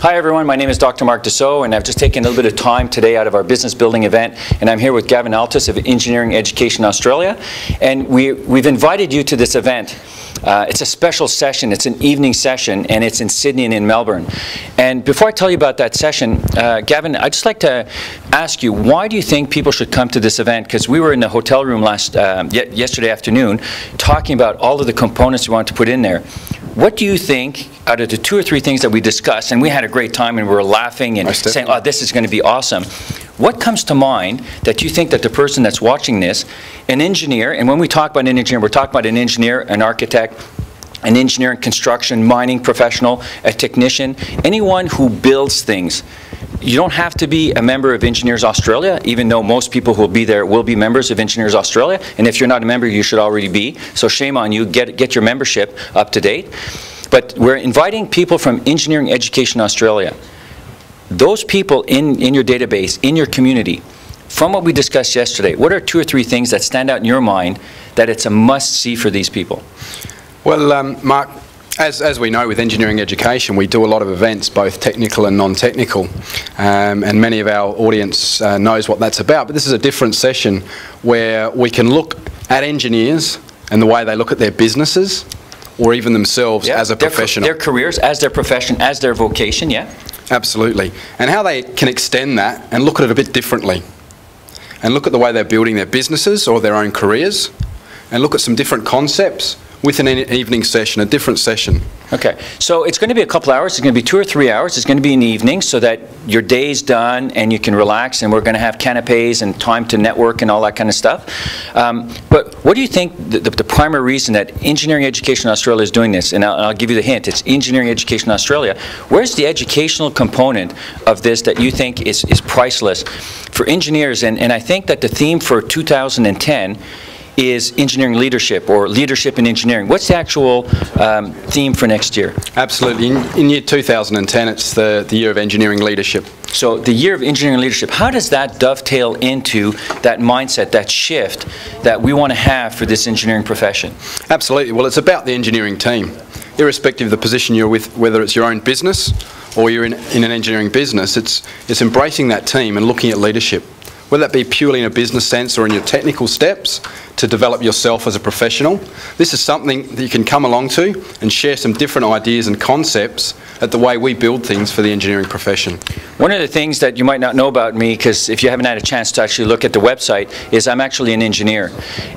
Hi everyone, my name is Dr. Mark Dussault, and I've just taken a little bit of time today out of our business building event, and I'm here with Gavin Altus of Engineering Education Australia, and we've invited you to this event. It's a special session, it's an evening session, and it's in Sydney and in Melbourne. And before I tell you about that session, Gavin, I'd just like to ask you, why do you think people should come to this event? Because we were in the hotel room yesterday afternoon talking about all of the components we want to put in there. What do you think, out of the 2 or 3 things that we discussed, and we had a great time and we were laughing and saying, oh, this is going to be awesome. What comes to mind that you think that the person that's watching this, an engineer, and when we talk about an engineer, we're talking about an engineer, an architect, an engineer in construction, mining professional, a technician, anyone who builds things. You don't have to be a member of Engineers Australia, even though most people who will be there will be members of Engineers Australia. And if you're not a member, you should already be. So shame on you, get your membership up to date. But we're inviting people from Engineering Education Australia. Those people in your database, in your community, from what we discussed yesterday, what are 2 or 3 things that stand out in your mind that it's a must-see for these people? Well, Mark, as we know with engineering education, we do a lot of events, both technical and non-technical, and many of our audience knows what that's about. But this is a different session where we can look at engineers and the way they look at their businesses, or even themselves as a professional. Their careers, as their profession, as their vocation, yeah? Absolutely. And how they can extend that and look at it a bit differently. And look at the way they're building their businesses or their own careers, and look at some different concepts with an evening session, a different session. Okay, so it's going to be a couple hours. It's going to be 2 or 3 hours. It's going to be in the evening so that your day's done and you can relax, and we're going to have canapes and time to network and all that kind of stuff. But what do you think the primary reason that Engineering Education Australia is doing this? And I'll give you the hint. It's Engineering Education Australia. Where's the educational component of this that you think is priceless for engineers? And I think that the theme for 2010 is engineering leadership, or leadership in engineering. What's the actual theme for next year? Absolutely. In year 2010, it's the year of engineering leadership. So the year of engineering leadership, how does that dovetail into that mindset, that shift that we want to have for this engineering profession? Absolutely. Well, it's about the engineering team. Irrespective of the position you're with, whether it's your own business or you're in an engineering business, it's embracing that team and looking at leadership. Whether that be purely in a business sense or in your technical steps to develop yourself as a professional. This is something that you can come along to and share some different ideas and concepts at the way we build things for the engineering profession. One of the things that you might not know about me, because if you haven't had a chance to actually look at the website, is I'm actually an engineer.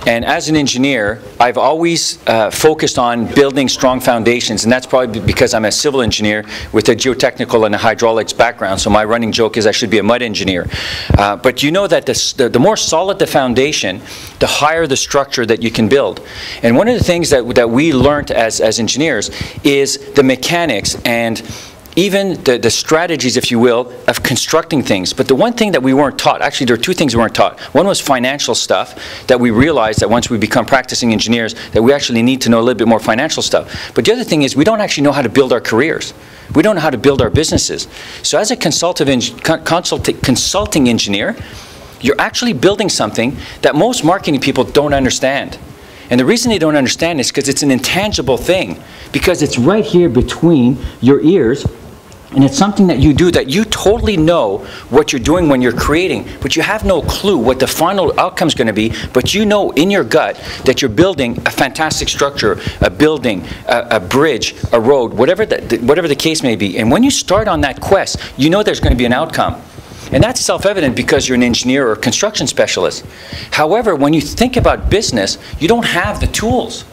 And as an engineer, I've always focused on building strong foundations, and that's probably because I'm a civil engineer with a geotechnical and a hydraulics background, so my running joke is I should be a mud engineer. But you know that the more solid the foundation, the higher the structure that you can build. And one of the things that we learned as engineers is the mechanics and even the strategies, if you will, of constructing things. But the one thing that we weren't taught, actually there are 2 things we weren't taught. One was financial stuff, that we realized that once we become practicing engineers that we actually need to know a little bit more financial stuff. But the other thing is we don't actually know how to build our careers. We don't know how to build our businesses. So as a consulting engineer, you're actually building something that most marketing people don't understand. And the reason they don't understand is because it's an intangible thing, because it's right here between your ears, and it's something that you do that you totally know what you're doing when you're creating, but you have no clue what the final outcome is going to be, but you know in your gut that you're building a fantastic structure, a building, a bridge, a road, whatever the case may be. And when you start on that quest, you know there's going to be an outcome. And that's self-evident because you're an engineer or a construction specialist. However, when you think about business, you don't have the tools.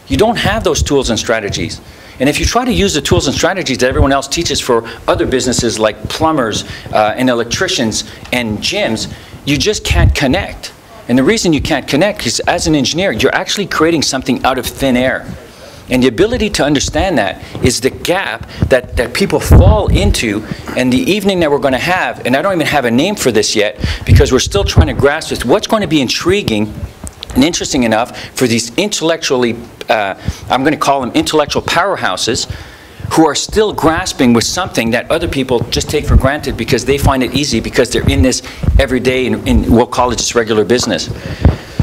You don't have those tools and strategies. And if you try to use the tools and strategies that everyone else teaches for other businesses like plumbers and electricians and gyms, you just can't connect. And the reason you can't connect is as an engineer, you're actually creating something out of thin air. And the ability to understand that is the gap that people fall into, and the evening that we're going to have, and I don't even have a name for this yet because we're still trying to grasp this, what's going to be intriguing and interesting enough for these intellectually, I'm going to call them intellectual powerhouses, who are still grasping with something that other people just take for granted because they find it easy because they're in this every day, and we'll call it just regular business.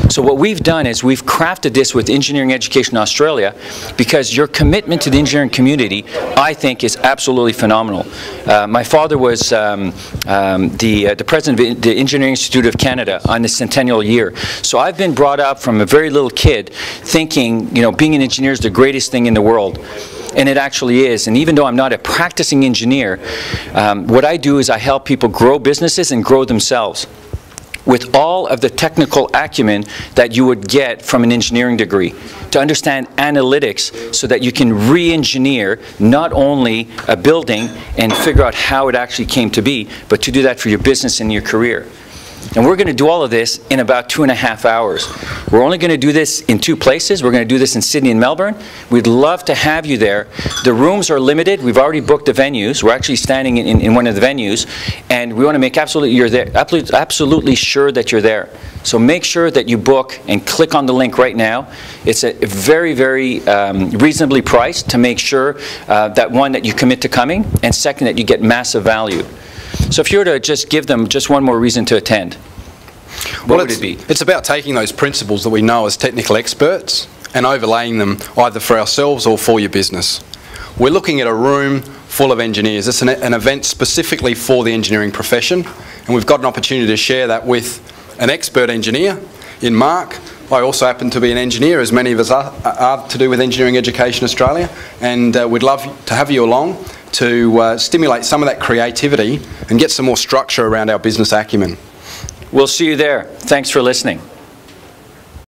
So what we've done is we've crafted this with Engineering Education Australia because your commitment to the engineering community, I think, is absolutely phenomenal. My father was the president of the Engineering Institute of Canada on the centennial year. So I've been brought up from a very little kid thinking, you know, being an engineer is the greatest thing in the world. And it actually is. And even though I'm not a practicing engineer, what I do is I help people grow businesses and grow themselves with all of the technical acumen that you would get from an engineering degree, to understand analytics so that you can re-engineer not only a building and figure out how it actually came to be, but to do that for your business and your career. And we're going to do all of this in about 2.5 hours. We're only going to do this in 2 places. We're going to do this in Sydney and Melbourne. We'd love to have you there. The rooms are limited. We've already booked the venues. We're actually standing in one of the venues. And we want to make absolutely sure that you're there. So make sure that you book and click on the link right now. It's a very, very reasonably priced to make sure that, one, that you commit to coming, and second, that you get massive value. So if you were to just give them just one more reason to attend, what would it be? It's about taking those principles that we know as technical experts and overlaying them either for ourselves or for your business. We're looking at a room full of engineers. It's an event specifically for the engineering profession, and we've got an opportunity to share that with an expert engineer in Mark. I also happen to be an engineer, as many of us are to do with Engineering Education Australia, and we'd love to have you along to stimulate some of that creativity and get some more structure around our business acumen. We'll see you there. Thanks for listening.